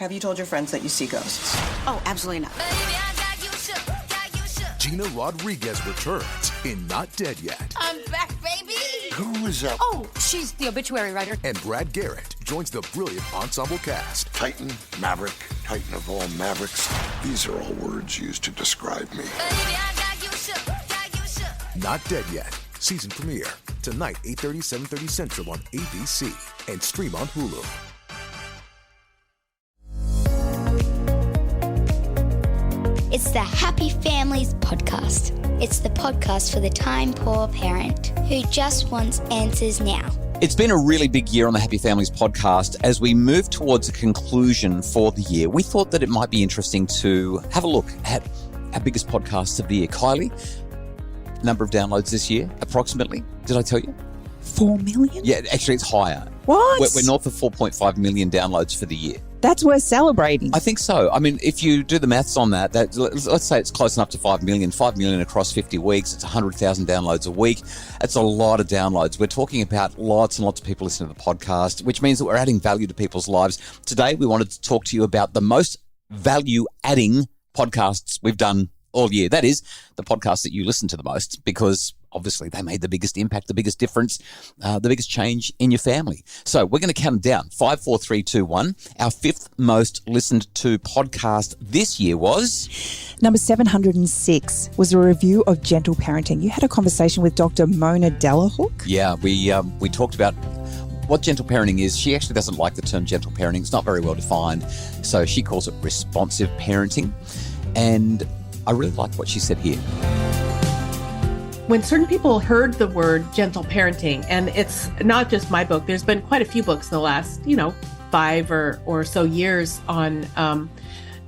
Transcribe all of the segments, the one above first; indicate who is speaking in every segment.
Speaker 1: Have you told your friends that you see ghosts?
Speaker 2: Oh, absolutely not.
Speaker 3: Gina Rodriguez returns in Not Dead Yet.
Speaker 2: I'm back, baby.
Speaker 4: Who is that?
Speaker 2: Oh, she's the obituary writer.
Speaker 3: And Brad Garrett joins the brilliant ensemble cast.
Speaker 4: Titan, Maverick, Titan of all Mavericks. These are all words used to describe me.
Speaker 3: Not Dead Yet. Season premiere. Tonight, 8:30, 7:30 Central on ABC. And stream on Hulu.
Speaker 5: It's the Happy Families podcast. It's the podcast for the time-poor parent who just wants answers now.
Speaker 6: It's been a really big year on the Happy Families podcast. As we move towards a conclusion for the year, we thought that it might be interesting to have a look at our biggest podcasts of the year. Kylie, number of downloads this year, approximately. Did I tell you?
Speaker 7: 4 million?
Speaker 6: Yeah, actually it's higher.
Speaker 7: What?
Speaker 6: We're north of 4.5 million downloads for the year.
Speaker 7: That's worth celebrating.
Speaker 6: I think so. I mean, if you do the maths on that, let's say it's close enough to 5 million. 5 million across 50 weeks. It's 100,000 downloads a week. That's a lot of downloads. We're talking about lots and lots of people listening to the podcast, which means that we're adding value to people's lives. Today, we wanted to talk to you about the most value-adding podcasts we've done all year. That is, the podcasts that you listen to the most, because obviously they made the biggest impact, the biggest difference, the biggest change in your family. So we're going to count them down. 5, 4, 3, 2, 1. Our fifth most listened to podcast this year was...
Speaker 7: Number 706 was a review of Gentle Parenting. You had a conversation with Dr. Mona Delahook.
Speaker 6: Yeah, we talked about what gentle parenting is. She actually doesn't like the term gentle parenting. It's not very well defined. So she calls it responsive parenting. And I really like what she said here.
Speaker 8: When certain people heard the word gentle parenting, and it's not just my book, there's been quite a few books in the last, 5 or so years on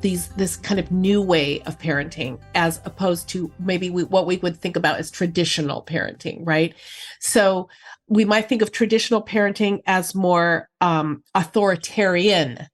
Speaker 8: this kind of new way of parenting, as opposed to maybe what we would think about as traditional parenting, right? So we might think of traditional parenting as more authoritarian,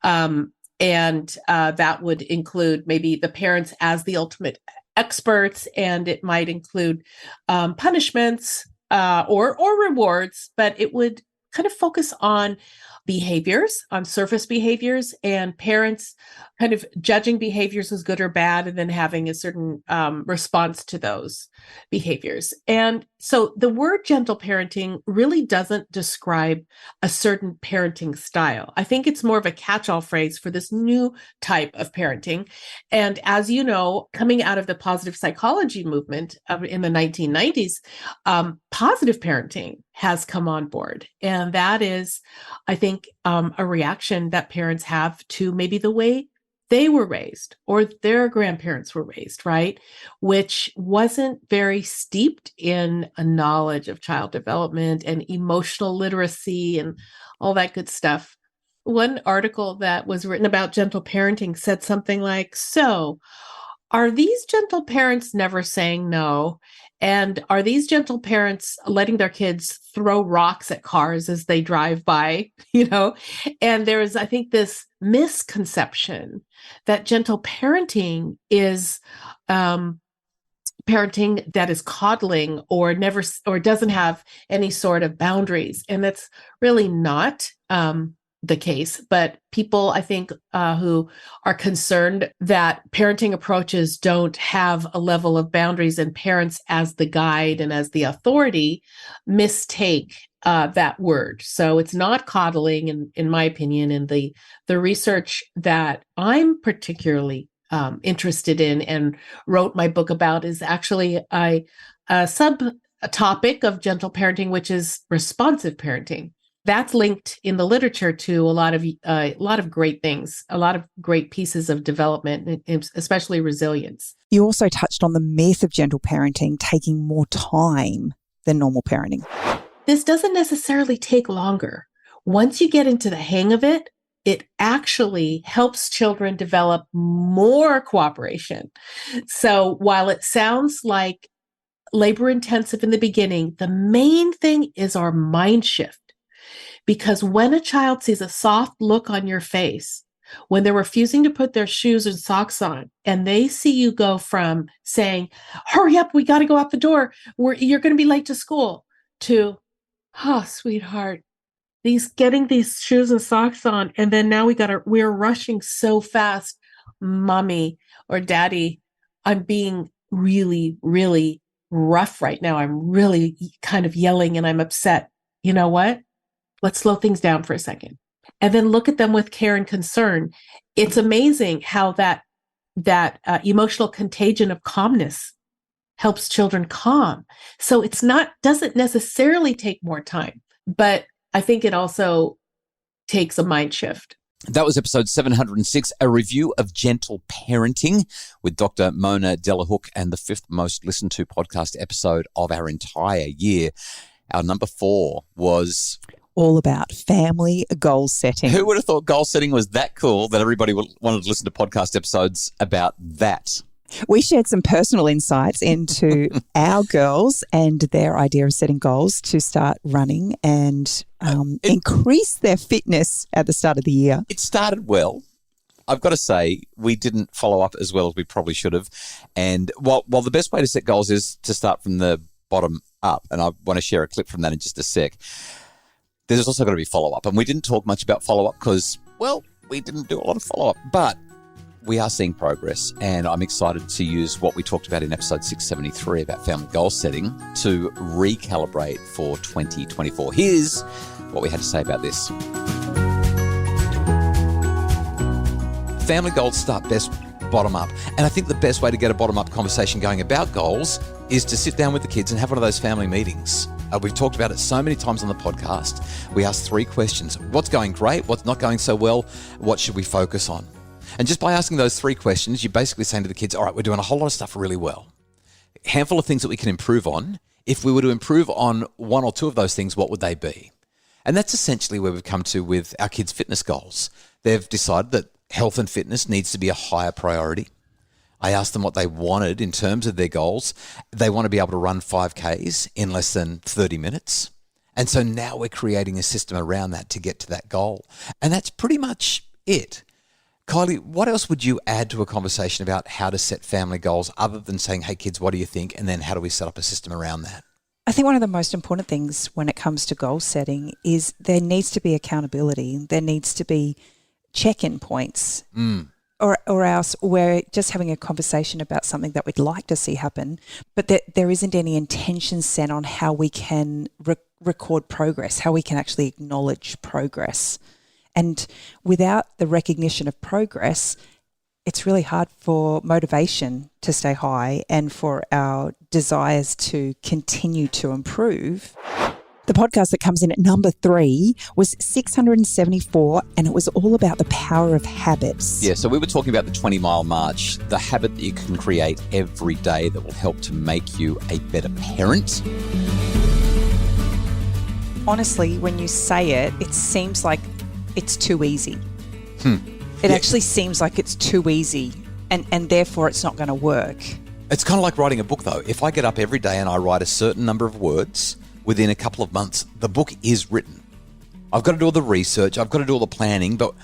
Speaker 8: and that would include maybe the parents as the ultimate experts, and it might include punishments or rewards, but it would kind of focus on behaviors, on surface behaviors, and parents kind of judging behaviors as good or bad, and then having a certain response to those behaviors. And so the word gentle parenting really doesn't describe a certain parenting style. I think it's more of a catch-all phrase for this new type of parenting. And as you know, coming out of the positive psychology movement in the 1990s, positive parenting has come on board. And that is, I think, a reaction that parents have to maybe the way they were raised or their grandparents were raised, right? Which wasn't very steeped in a knowledge of child development and emotional literacy and all that good stuff. One article that was written about gentle parenting said something like, so are these gentle parents never saying no? And are these gentle parents letting their kids throw rocks at cars as they drive by, And there is, I think, this misconception that gentle parenting is parenting that is coddling or doesn't have any sort of boundaries. And that's really not the case. But people, I think, who are concerned that parenting approaches don't have a level of boundaries and parents as the guide and as the authority mistake that word. So it's not coddling, in my opinion. And the research that I'm particularly interested in and wrote my book about is actually a subtopic of gentle parenting, which is responsive parenting. That's linked in the literature to a lot of great things, a lot of great pieces of development, especially resilience.
Speaker 7: You also touched on the myth of gentle parenting taking more time than normal parenting.
Speaker 8: This doesn't necessarily take longer. Once you get into the hang of it, it actually helps children develop more cooperation. So while it sounds like labor intensive in the beginning, the main thing is our mind shift. Because when a child sees a soft look on your face, when they're refusing to put their shoes and socks on, and they see you go from saying, hurry up, we got to go out the door, you're going to be late to school, to, oh, sweetheart, getting these shoes and socks on, and then now we're rushing so fast. Mommy or daddy, I'm being really, really rough right now. I'm really kind of yelling and I'm upset. You know what? Let's slow things down for a second. And then look at them with care and concern. It's amazing how that emotional contagion of calmness helps children calm. So doesn't necessarily take more time, but I think it also takes a mind shift.
Speaker 6: That was episode 706, a review of Gentle Parenting with Dr. Mona Delahook, and the 5th most listened to podcast episode of our entire year. Our number 4 was
Speaker 7: all about family goal setting.
Speaker 6: Who would have thought goal setting was that cool that everybody wanted to listen to podcast episodes about that?
Speaker 7: We shared some personal insights into our girls and their idea of setting goals to start running and increase their fitness at the start of the year.
Speaker 6: It started well. I've got to say, we didn't follow up as well as we probably should have. And while the best way to set goals is to start from the bottom up, and I want to share a clip from that in just a sec, there's also got to be follow-up. And we didn't talk much about follow-up because, well, we didn't do a lot of follow-up. But we are seeing progress, and I'm excited to use what we talked about in episode 673 about family goal setting to recalibrate for 2024. Here's what we had to say about this. Family goals start best bottom up. And I think the best way to get a bottom-up conversation going about goals is to sit down with the kids and have one of those family meetings. We've talked about it so many times on the podcast. We ask 3 questions. What's going great? What's not going so well? What should we focus on? And just by asking those 3 questions, you're basically saying to the kids, all right, we're doing a whole lot of stuff really well. A handful of things that we can improve on. If we were to improve on 1 or 2 of those things, what would they be? And that's essentially where we've come to with our kids' fitness goals. They've decided that health and fitness needs to be a higher priority. I asked them what they wanted in terms of their goals. They want to be able to run 5Ks in less than 30 minutes. And so now we're creating a system around that to get to that goal. And that's pretty much it. Kylie, what else would you add to a conversation about how to set family goals other than saying, hey, kids, what do you think? And then how do we set up a system around that?
Speaker 7: I think one of the most important things when it comes to goal setting is there needs to be accountability. There needs to be check-in points. Or else we're just having a conversation about something that we'd like to see happen, but there isn't any intention set on how we can record progress, how we can actually acknowledge progress. And without the recognition of progress, it's really hard for motivation to stay high and for our desires to continue to improve. The podcast that comes in at number 3 was 674, and it was all about the power of habits.
Speaker 6: Yeah, so we were talking about the 20-mile march, the habit that you can create every day that will help to make you a better parent.
Speaker 7: Honestly, when you say it, it seems like it's too easy. It actually seems like it's too easy, and therefore it's not going to work.
Speaker 6: It's kind of like writing a book, though. If I get up every day and I write a certain number of words, within a couple of months, the book is written. I've got to do all the research, I've got to do all the planning, but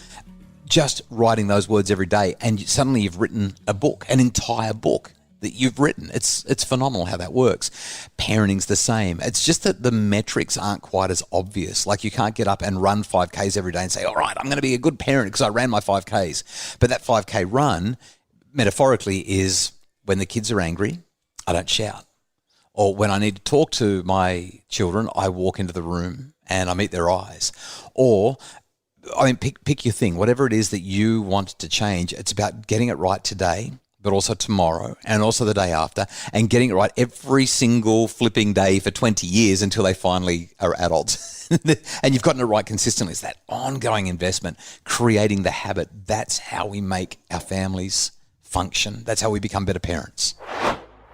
Speaker 6: just writing those words every day, and suddenly you've written a book, an entire book that you've written. It's phenomenal how that works. Parenting's the same. It's just that the metrics aren't quite as obvious. Like you can't get up and run 5Ks every day and say, all right, I'm going to be a good parent because I ran my 5Ks. But that 5K run, metaphorically, is when the kids are angry, I don't shout. Or when I need to talk to my children, I walk into the room and I meet their eyes. Or, I mean, pick your thing. Whatever it is that you want to change, it's about getting it right today, but also tomorrow and also the day after, and getting it right every single flipping day for 20 years until they finally are adults. And you've gotten it right consistently. It's that ongoing investment, creating the habit. That's how we make our families function. That's how we become better parents.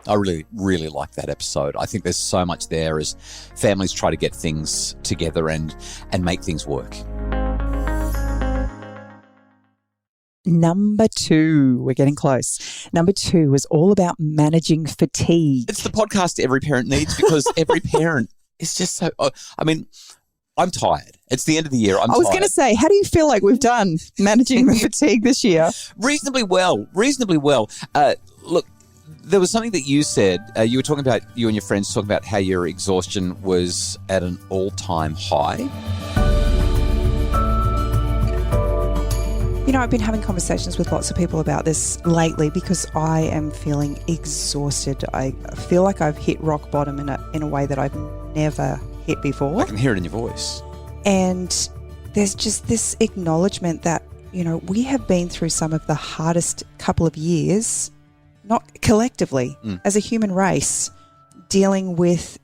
Speaker 6: I really, really like that episode. I think there's so much there as families try to get things together and make things work.
Speaker 7: Number 2, we're getting close. Number 2 was all about managing fatigue.
Speaker 6: It's the podcast every parent needs because every parent is just so, I mean, I'm tired. It's the end of the year. I was
Speaker 7: going to say, how do you feel like we've done managing the fatigue this year?
Speaker 6: Reasonably well. Look, there was something that you said. You were talking about, you and your friends talking about how your exhaustion was at an all-time high.
Speaker 7: You know, I've been having conversations with lots of people about this lately because I am feeling exhausted. I feel like I've hit rock bottom in a way that I've never hit before.
Speaker 6: I can hear it in your voice.
Speaker 7: And there's just this acknowledgement that, you know, we have been through some of the hardest couple of years, not collectively, as a human race, dealing with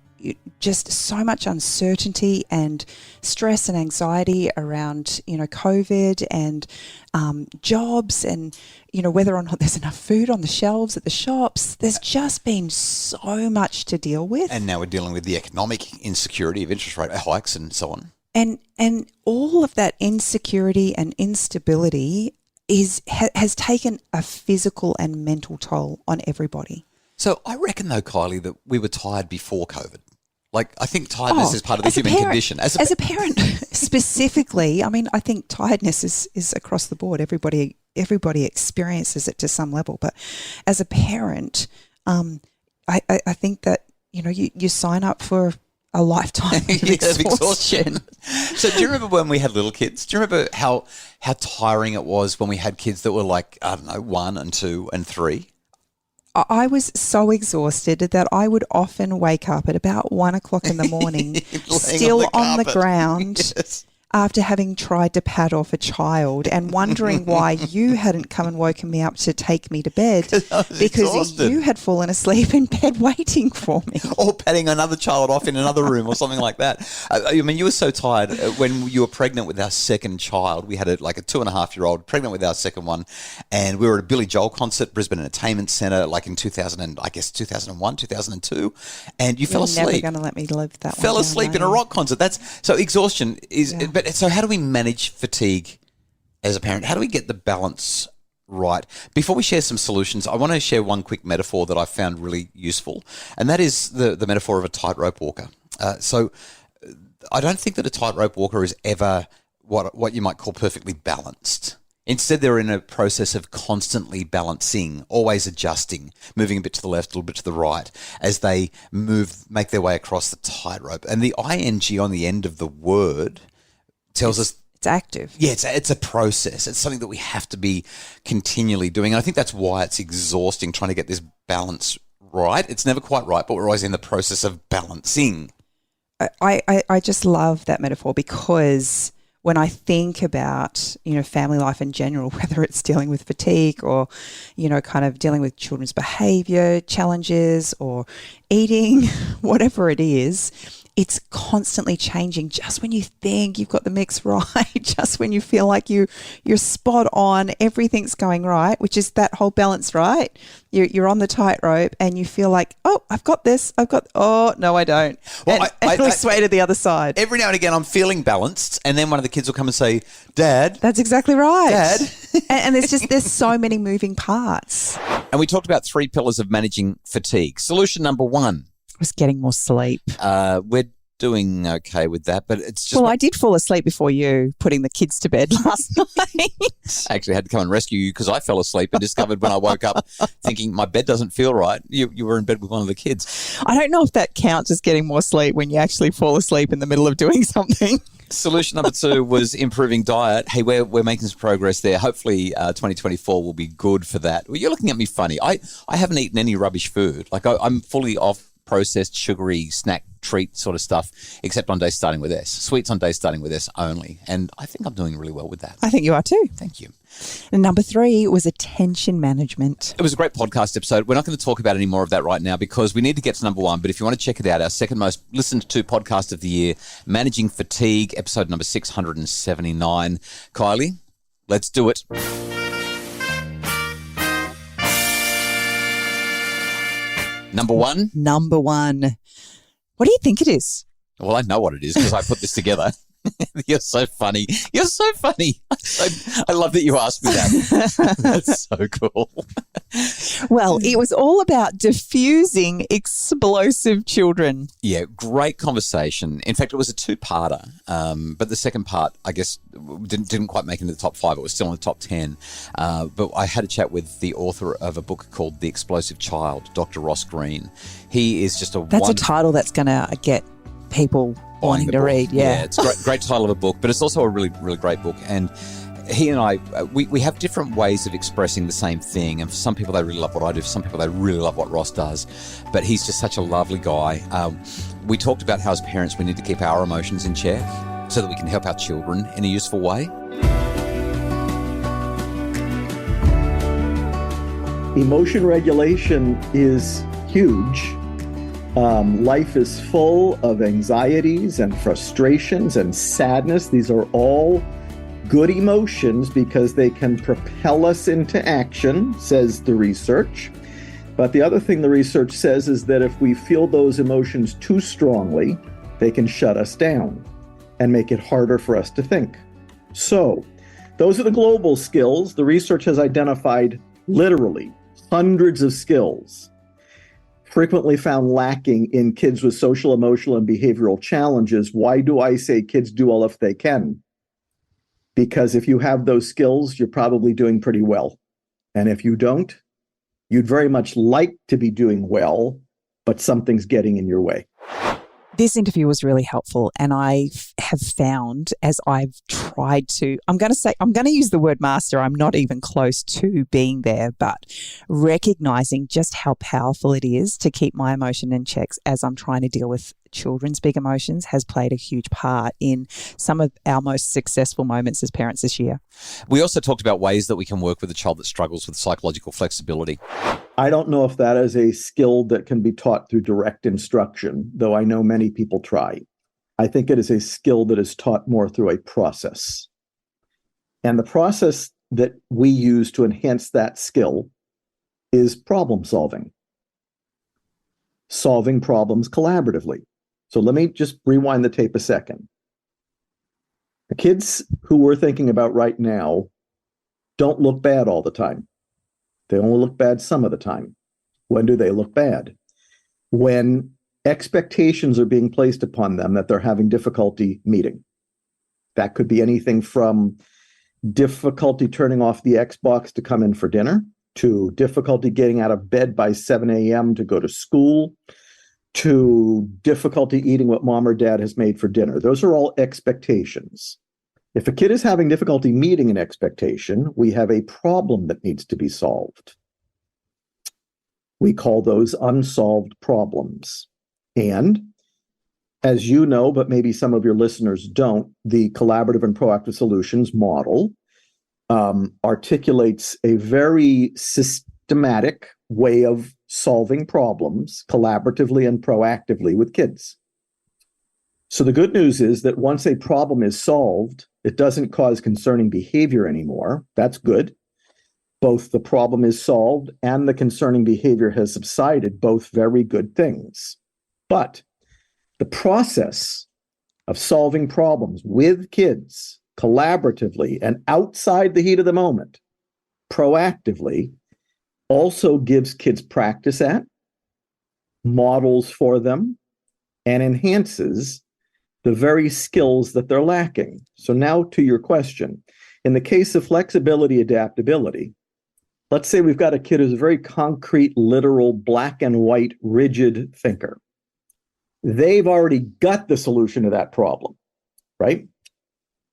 Speaker 7: just so much uncertainty and stress and anxiety around, you know, COVID and jobs and, you know, whether or not there's enough food on the shelves at the shops. There's just been so much to deal with.
Speaker 6: And now we're dealing with the economic insecurity of interest rate hikes and so on.
Speaker 7: And all of that insecurity and instability has taken a physical and mental toll on everybody.
Speaker 6: So I reckon, though, Kylie, that we were tired before COVID. Like, I think tiredness is part of the human condition.
Speaker 7: As a parent, specifically, I mean, I think tiredness is across the board. Everybody experiences it to some level. But as a parent, I think that, you know, you sign up for a lifetime of exhaustion.
Speaker 6: So do you remember when we had little kids? Do you remember how tiring it was when we had kids that were like, I don't know, 1 and 2 and 3?
Speaker 7: I was so exhausted that I would often wake up at about 1 o'clock in the morning, still on the ground,
Speaker 6: yes,
Speaker 7: after having tried to pad off a child and wondering why you hadn't come and woken me up to take me to bed because
Speaker 6: exhausted.
Speaker 7: You had fallen asleep in bed waiting for me.
Speaker 6: Or patting another child off in another room or something like that. I mean, you were so tired when you were pregnant with our second child. We had a 2.5-year-old pregnant with our second one, and we were at a Billy Joel concert, Brisbane Entertainment Centre, like in 2001, 2002, and you fell asleep.
Speaker 7: You're never going to let me live that one.
Speaker 6: Fell asleep in a rock concert. So exhaustion is.
Speaker 7: Yeah.
Speaker 6: But so how do we manage fatigue as a parent? How do we get the balance right? Before we share some solutions, I want to share one quick metaphor that I found really useful, and that is the metaphor of a tightrope walker. So I don't think that a tightrope walker is ever what you might call perfectly balanced. Instead, they're in a process of constantly balancing, always adjusting, moving a bit to the left, a little bit to the right, as they make their way across the tightrope. And the ing on the end of the word tells us
Speaker 7: it's active.
Speaker 6: Yeah, it's a process. It's something that we have to be continually doing. And I think that's why it's exhausting trying to get this balance right. It's never quite right, but we're always in the process of balancing.
Speaker 7: I just love that metaphor because when I think about, you know, family life in general, whether it's dealing with fatigue or, you know, kind of dealing with children's behaviour challenges or eating, whatever it is, it's constantly changing just when you think you've got the mix right, just when you feel like you're spot on, everything's going right, which is that whole balance, right? You're on the tightrope and you feel like, oh, I've got this. Oh, no, I don't.
Speaker 6: Well,
Speaker 7: and we sway to the other side.
Speaker 6: Every now and again, I'm feeling balanced, and then one of the kids will come and say, Dad.
Speaker 7: That's exactly right.
Speaker 6: Dad.
Speaker 7: and there's so many moving parts.
Speaker 6: And we talked about 3 pillars of managing fatigue. Solution number 1.
Speaker 7: Was getting more sleep.
Speaker 6: We're doing okay with that, but it's just...
Speaker 7: Well, I did fall asleep before you putting the kids to bed last night.
Speaker 6: I actually had to come and rescue you because I fell asleep and discovered when I woke up thinking my bed doesn't feel right, you were in bed with one of the kids.
Speaker 7: I don't know if that counts as getting more sleep when you actually fall asleep in the middle of doing something.
Speaker 6: Solution number 2 was improving diet. Hey, we're making some progress there. Hopefully 2024 will be good for that. Well, you're looking at me funny. I haven't eaten any rubbish food. Like I'm fully off processed, sugary, snack, treat sort of stuff, except on days starting with S. Sweets on days starting with S only. And I think I'm doing really well with that.
Speaker 7: I think you are too.
Speaker 6: Thank you.
Speaker 7: And number 3 was attention management.
Speaker 6: It was a great podcast episode. We're not going to talk about any more of that right now because we need to get to number 1. But if you want to check it out, our second most listened to podcast of the year, Managing Fatigue, episode number 679. Kylie, let's do it. Number 1?
Speaker 7: Number 1. What do you think it is?
Speaker 6: Well, I know what it is because I put this together. You're so funny. You're so funny. I love that you asked me that. That's so cool.
Speaker 7: Well, it was all about diffusing explosive children.
Speaker 6: Yeah, great conversation. In fact, it was a 2-parter, but the second part, I guess, didn't quite make it into the top 5. It was still in the top 10. But I had a chat with the author of a book called The Explosive Child, Dr. Ross Green. He is just
Speaker 7: That's a title that's going to get people wanting to read. Yeah,
Speaker 6: it's a great title of a book, but it's also a really, really great book. And he and I, we have different ways of expressing the same thing. And for some people, they really love what I do. For some people, they really love what Ross does. But he's just such a lovely guy. We talked about how as parents, we need to keep our emotions in check so that we can help our children in a useful way.
Speaker 9: Emotion regulation is huge. Life is full of anxieties and frustrations and sadness. These are all good emotions because they can propel us into action, says the research. But the other thing the research says is that if we feel those emotions too strongly, they can shut us down and make it harder for us to think. So, those are the global skills. The research has identified literally hundreds of skills frequently found lacking in kids with social, emotional, and behavioral challenges. Why do I say kids do all if they can? Because if you have those skills, you're probably doing pretty well. And if you don't, you'd very much like to be doing well, but something's getting in your way.
Speaker 7: This interview was really helpful, and I have found as I've tried to, I'm going to use the word master. I'm not even close to being there, but recognizing just how powerful it is to keep my emotion in checks as I'm trying to deal with children's big emotions has played a huge part in some of our most successful moments as parents this year.
Speaker 6: We also talked about ways that we can work with a child that struggles with psychological flexibility.
Speaker 9: I don't know if that is a skill that can be taught through direct instruction, though I know many people try. I think it is a skill that is taught more through a process. And the process that we use to enhance that skill is problem solving. Solving problems collaboratively. So let me just rewind the tape a second. The kids who we're thinking about right now don't look bad all the time. They only look bad some of the time. When do they look bad? When expectations are being placed upon them that they're having difficulty meeting. That could be anything from difficulty turning off the Xbox to come in for dinner, to difficulty getting out of bed by 7 a.m. to go to school, to difficulty eating what mom or dad has made for dinner. Those are all expectations. If a kid is having difficulty meeting an expectation, we have a problem that needs to be solved. We call those unsolved problems. And as you know, but maybe some of your listeners don't, the collaborative and proactive solutions model articulates a very systematic way of solving problems collaboratively and proactively with kids. So the good news is that once a problem is solved, it doesn't cause concerning behavior anymore. That's good. Both the problem is solved and the concerning behavior has subsided, both very good things. But the process of solving problems with kids collaboratively and outside the heat of the moment, proactively, also gives kids practice at, models for them, and enhances the very skills that they're lacking. So now to your question. In the case of flexibility, adaptability, let's say we've got a kid who's a very concrete, literal, black and white, rigid thinker. They've already got the solution to that problem, right?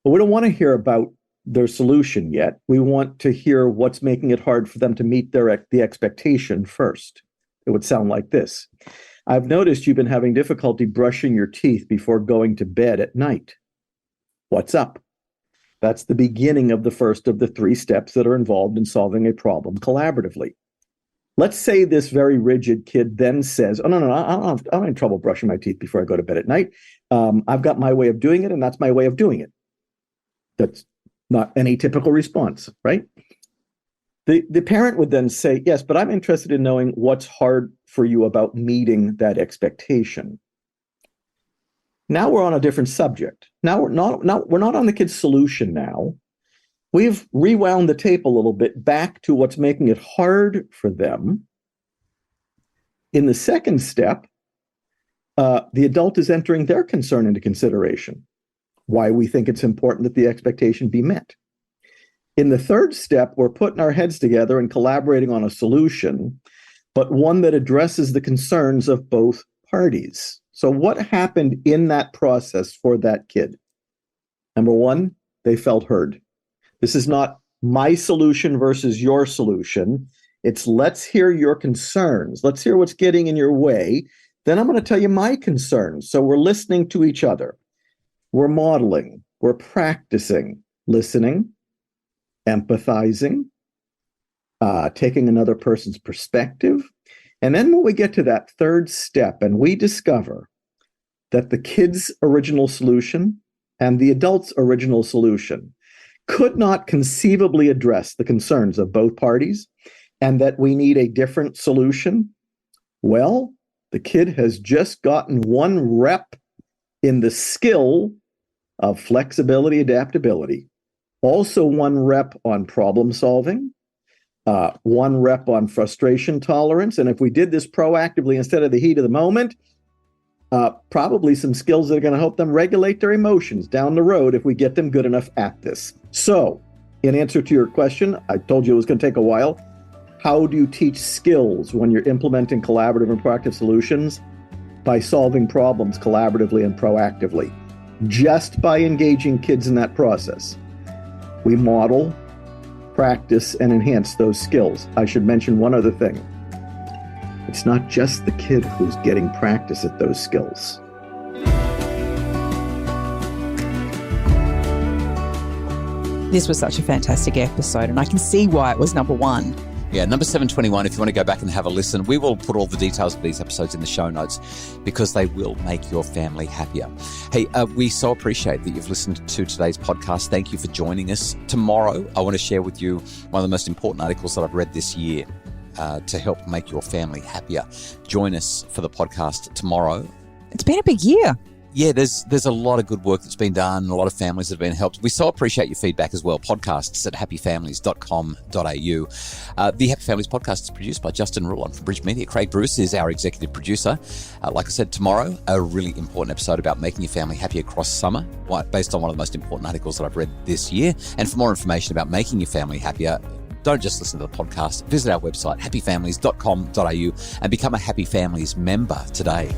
Speaker 9: But we don't want to hear about their solution yet. We want to hear what's making it hard for them to meet the expectation first. It would sound like this. I've noticed you've been having difficulty brushing your teeth before going to bed at night. What's up? That's the beginning of the first of the 3 steps that are involved in solving a problem collaboratively. Let's say this very rigid kid then says, oh, no, I don't have any trouble brushing my teeth before I go to bed at night. I've got my way of doing it, and that's my way of doing it. That's not any typical response, right? The parent would then say, yes, but I'm interested in knowing what's hard for you about meeting that expectation. Now we're on a different subject. Now we're not on the kid's solution now. We've rewound the tape a little bit back to what's making it hard for them. In the second step, the adult is entering their concern into consideration, why we think it's important that the expectation be met. In the third step, we're putting our heads together and collaborating on a solution, but one that addresses the concerns of both parties. So what happened in that process for that kid? Number one, they felt heard. This is not my solution versus your solution. It's let's hear your concerns. Let's hear what's getting in your way. Then I'm going to tell you my concerns. So we're listening to each other. We're modeling. We're practicing listening, empathizing, taking another person's perspective. And then when we get to that third step and we discover that the kid's original solution and the adult's original solution could not conceivably address the concerns of both parties and that we need a different solution, well, the kid has just gotten one rep in the skill of flexibility, adaptability, also one rep on problem solving, one rep on frustration tolerance. And if we did this proactively instead of the heat of the moment, probably some skills that are going to help them regulate their emotions down the road if we get them good enough at this. So, in answer to your question, I told you it was going to take a while. How do you teach skills when you're implementing collaborative and proactive solutions? By solving problems collaboratively and proactively. Just by engaging kids in that process. We model, practice, and enhance those skills. I should mention one other thing. It's not just the kid who's getting practice at those skills.
Speaker 7: This was such a fantastic episode, and I can see why it was number one.
Speaker 6: Yeah, number 721, if you want to go back and have a listen, we will put all the details of these episodes in the show notes because they will make your family happier. Hey, we so appreciate that you've listened to today's podcast. Thank you for joining us. Tomorrow, I want to share with you one of the most important articles that I've read this year to help make your family happier. Join us for the podcast tomorrow.
Speaker 7: It's been a big year.
Speaker 6: Yeah, there's a lot of good work that's been done, a lot of families that have been helped. We so appreciate your feedback as well. Podcasts at happyfamilies.com.au. The Happy Families podcast is produced by Justin Rulon from Bridge Media. Craig Bruce is our executive producer. Like I said, tomorrow, a really important episode about making your family happy across summer, based on one of the most important articles that I've read this year. And for more information about making your family happier, don't just listen to the podcast. Visit our website, happyfamilies.com.au, and become a Happy Families member today.